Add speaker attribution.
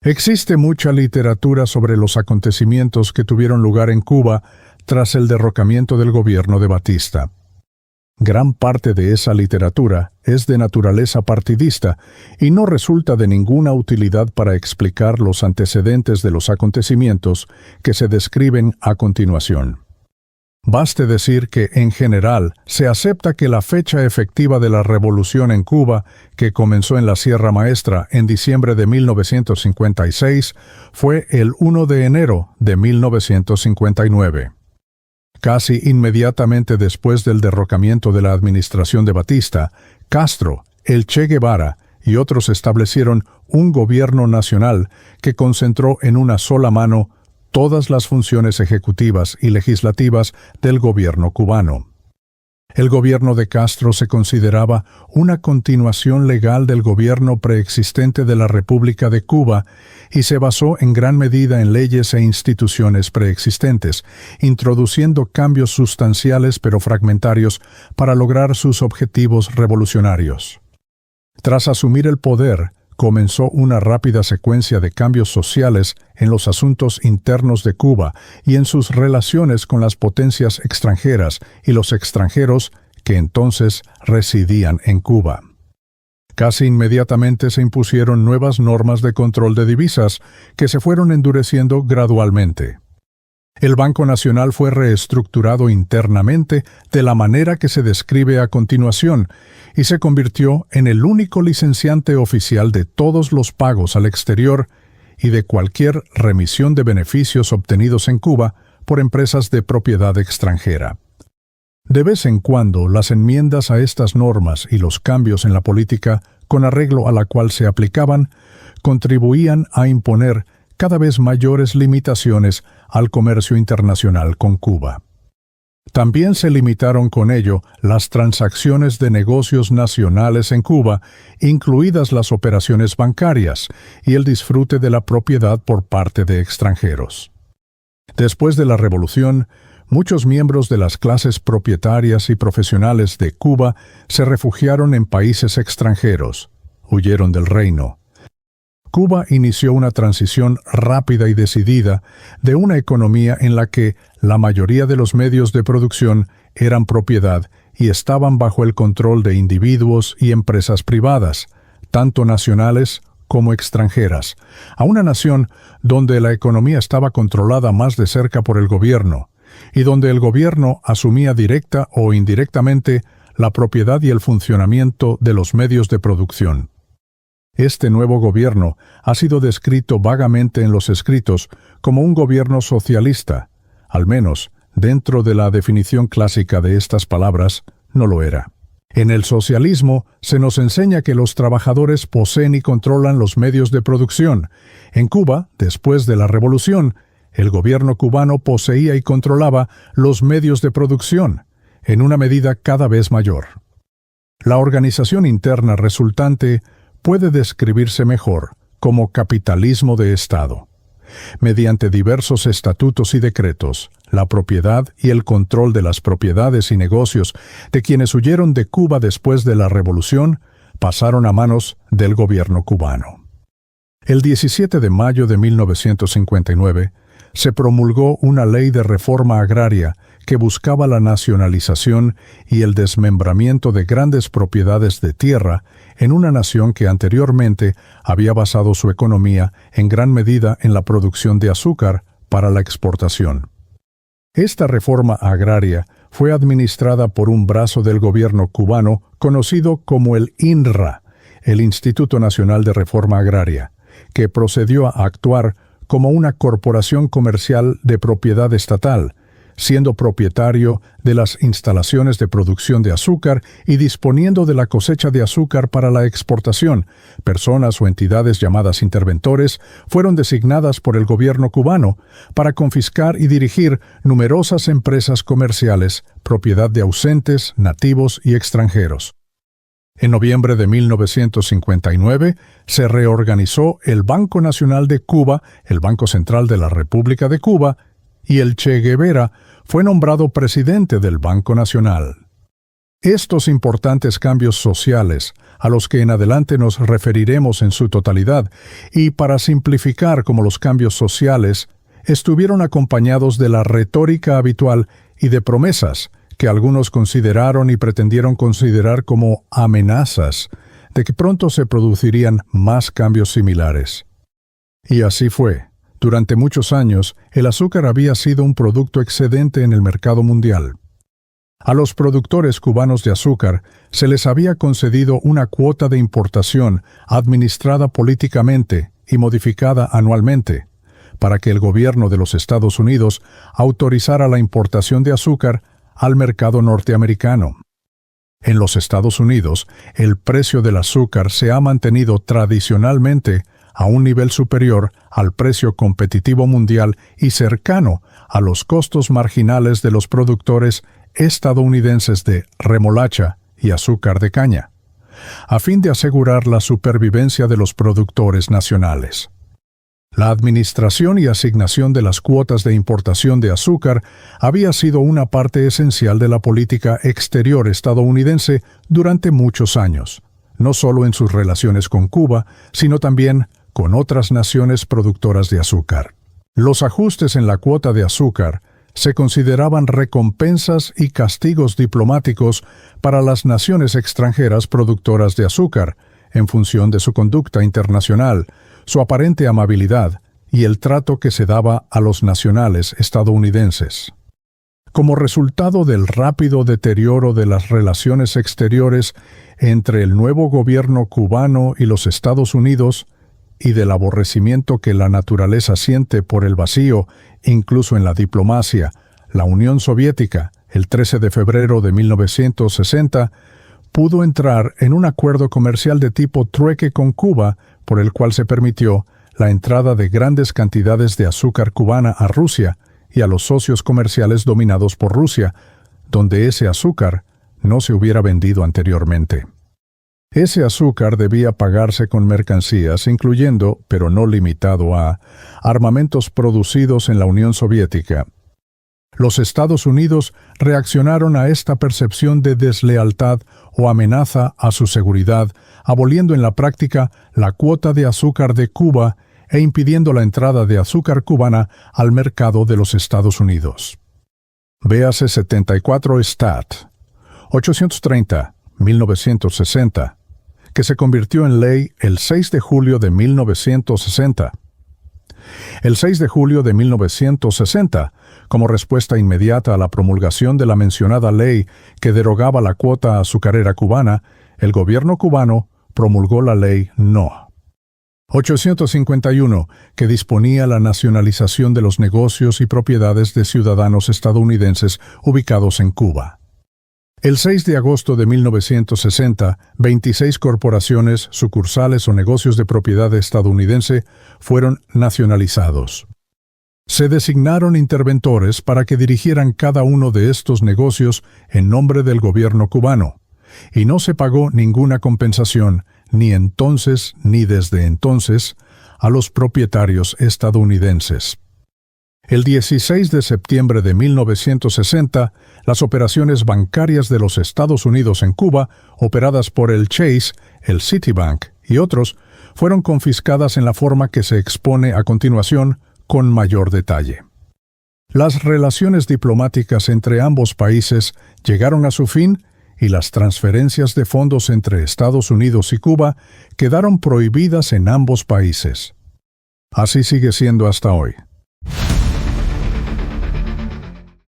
Speaker 1: Existe mucha literatura sobre los acontecimientos que tuvieron lugar en Cuba tras el derrocamiento del gobierno de Batista. Gran parte de esa literatura es de naturaleza partidista y no resulta de ninguna utilidad para explicar los antecedentes de los acontecimientos que se describen a continuación. Baste decir que, en general, se acepta que la fecha efectiva de la revolución en Cuba, que comenzó en la Sierra Maestra en diciembre de 1956, fue el 1 de enero de 1959. Casi inmediatamente después del derrocamiento de la administración de Batista, Castro, el Che Guevara y otros establecieron un gobierno nacional que concentró en una sola mano todas las funciones ejecutivas y legislativas del gobierno cubano. El gobierno de Castro se consideraba una continuación legal del gobierno preexistente de la República de Cuba y se basó en gran medida en leyes e instituciones preexistentes, introduciendo cambios sustanciales pero fragmentarios para lograr sus objetivos revolucionarios. Tras asumir el poder, comenzó una rápida secuencia de cambios sociales en los asuntos internos de Cuba y en sus relaciones con las potencias extranjeras y los extranjeros que entonces residían en Cuba. Casi inmediatamente se impusieron nuevas normas de control de divisas que se fueron endureciendo gradualmente. El Banco Nacional fue reestructurado internamente de la manera que se describe a continuación y se convirtió en el único licenciante oficial de todos los pagos al exterior y de cualquier remisión de beneficios obtenidos en Cuba por empresas de propiedad extranjera. De vez en cuando, las enmiendas a estas normas y los cambios en la política con arreglo a la cual se aplicaban contribuían a imponer cada vez mayores limitaciones al comercio internacional con Cuba. También se limitaron con ello las transacciones de negocios nacionales en Cuba, incluidas las operaciones bancarias y el disfrute de la propiedad por parte de extranjeros. Después de la Revolución, muchos miembros de las clases propietarias y profesionales de Cuba se refugiaron en países extranjeros, huyeron del reino. Cuba inició una transición rápida y decidida de una economía en la que la mayoría de los medios de producción eran propiedad y estaban bajo el control de individuos y empresas privadas, tanto nacionales como extranjeras, a una nación donde la economía estaba controlada más de cerca por el gobierno, y donde el gobierno asumía directa o indirectamente la propiedad y el funcionamiento de los medios de producción. Este nuevo gobierno ha sido descrito vagamente en los escritos como un gobierno socialista. Al menos, dentro de la definición clásica de estas palabras, no lo era. En el socialismo se nos enseña que los trabajadores poseen y controlan los medios de producción. En Cuba, después de la Revolución, el gobierno cubano poseía y controlaba los medios de producción, en una medida cada vez mayor. La organización interna resultante puede describirse mejor como capitalismo de Estado. Mediante diversos estatutos y decretos, la propiedad y el control de las propiedades y negocios de quienes huyeron de Cuba después de la Revolución pasaron a manos del gobierno cubano. El 17 de mayo de 1959 se promulgó una ley de reforma agraria que buscaba la nacionalización y el desmembramiento de grandes propiedades de tierra en una nación que anteriormente había basado su economía en gran medida en la producción de azúcar para la exportación. Esta reforma agraria fue administrada por un brazo del gobierno cubano conocido como el INRA, el Instituto Nacional de Reforma Agraria, que procedió a actuar como una corporación comercial de propiedad estatal, siendo propietario de las instalaciones de producción de azúcar y disponiendo de la cosecha de azúcar para la exportación. Personas o entidades llamadas interventores fueron designadas por el gobierno cubano para confiscar y dirigir numerosas empresas comerciales, propiedad de ausentes, nativos y extranjeros. En noviembre de 1959 se reorganizó el Banco Nacional de Cuba, el Banco Central de la República de Cuba, y el Che Guevara fue nombrado presidente del Banco Nacional. Estos importantes cambios sociales, a los que en adelante nos referiremos en su totalidad, y para simplificar como los cambios sociales, estuvieron acompañados de la retórica habitual y de promesas que algunos consideraron y pretendieron considerar como amenazas de que pronto se producirían más cambios similares. Y así fue. Durante muchos años, el azúcar había sido un producto excedente en el mercado mundial. A los productores cubanos de azúcar se les había concedido una cuota de importación administrada políticamente y modificada anualmente, para que el gobierno de los Estados Unidos autorizara la importación de azúcar al mercado norteamericano. En los Estados Unidos, el precio del azúcar se ha mantenido tradicionalmente a un nivel superior al precio competitivo mundial y cercano a los costos marginales de los productores estadounidenses de remolacha y azúcar de caña, a fin de asegurar la supervivencia de los productores nacionales. La administración y asignación de las cuotas de importación de azúcar había sido una parte esencial de la política exterior estadounidense durante muchos años, no solo en sus relaciones con Cuba, sino también con otras naciones productoras de azúcar. Los ajustes en la cuota de azúcar se consideraban recompensas y castigos diplomáticos para las naciones extranjeras productoras de azúcar, en función de su conducta internacional, su aparente amabilidad y el trato que se daba a los nacionales estadounidenses. Como resultado del rápido deterioro de las relaciones exteriores entre el nuevo gobierno cubano y los Estados Unidos, y del aborrecimiento que la naturaleza siente por el vacío, incluso en la diplomacia, la Unión Soviética, el 13 de febrero de 1960, pudo entrar en un acuerdo comercial de tipo trueque con Cuba, por el cual se permitió la entrada de grandes cantidades de azúcar cubana a Rusia y a los socios comerciales dominados por Rusia, donde ese azúcar no se hubiera vendido anteriormente. Ese azúcar debía pagarse con mercancías, incluyendo, pero no limitado a, armamentos producidos en la Unión Soviética. Los Estados Unidos reaccionaron a esta percepción de deslealtad o amenaza a su seguridad, aboliendo en la práctica la cuota de azúcar de Cuba e impidiendo la entrada de azúcar cubana al mercado de los Estados Unidos. Véase 74 Stat. 830, 1960. Que se convirtió en ley el 6 de julio de 1960. El 6 de julio de 1960, como respuesta inmediata a la promulgación de la mencionada ley que derogaba la cuota azucarera cubana, el gobierno cubano promulgó la ley No. 851, que disponía la nacionalización de los negocios y propiedades de ciudadanos estadounidenses ubicados en Cuba. El 6 de agosto de 1960, 26 corporaciones, sucursales o negocios de propiedad estadounidense fueron nacionalizados. Se designaron interventores para que dirigieran cada uno de estos negocios en nombre del gobierno cubano, y no se pagó ninguna compensación, ni entonces ni desde entonces, a los propietarios estadounidenses. El 16 de septiembre de 1960, las operaciones bancarias de los Estados Unidos en Cuba, operadas por el Chase, el Citibank y otros, fueron confiscadas en la forma que se expone a continuación con mayor detalle. Las relaciones diplomáticas entre ambos países llegaron a su fin y las transferencias de fondos entre Estados Unidos y Cuba quedaron prohibidas en ambos países. Así sigue siendo hasta hoy.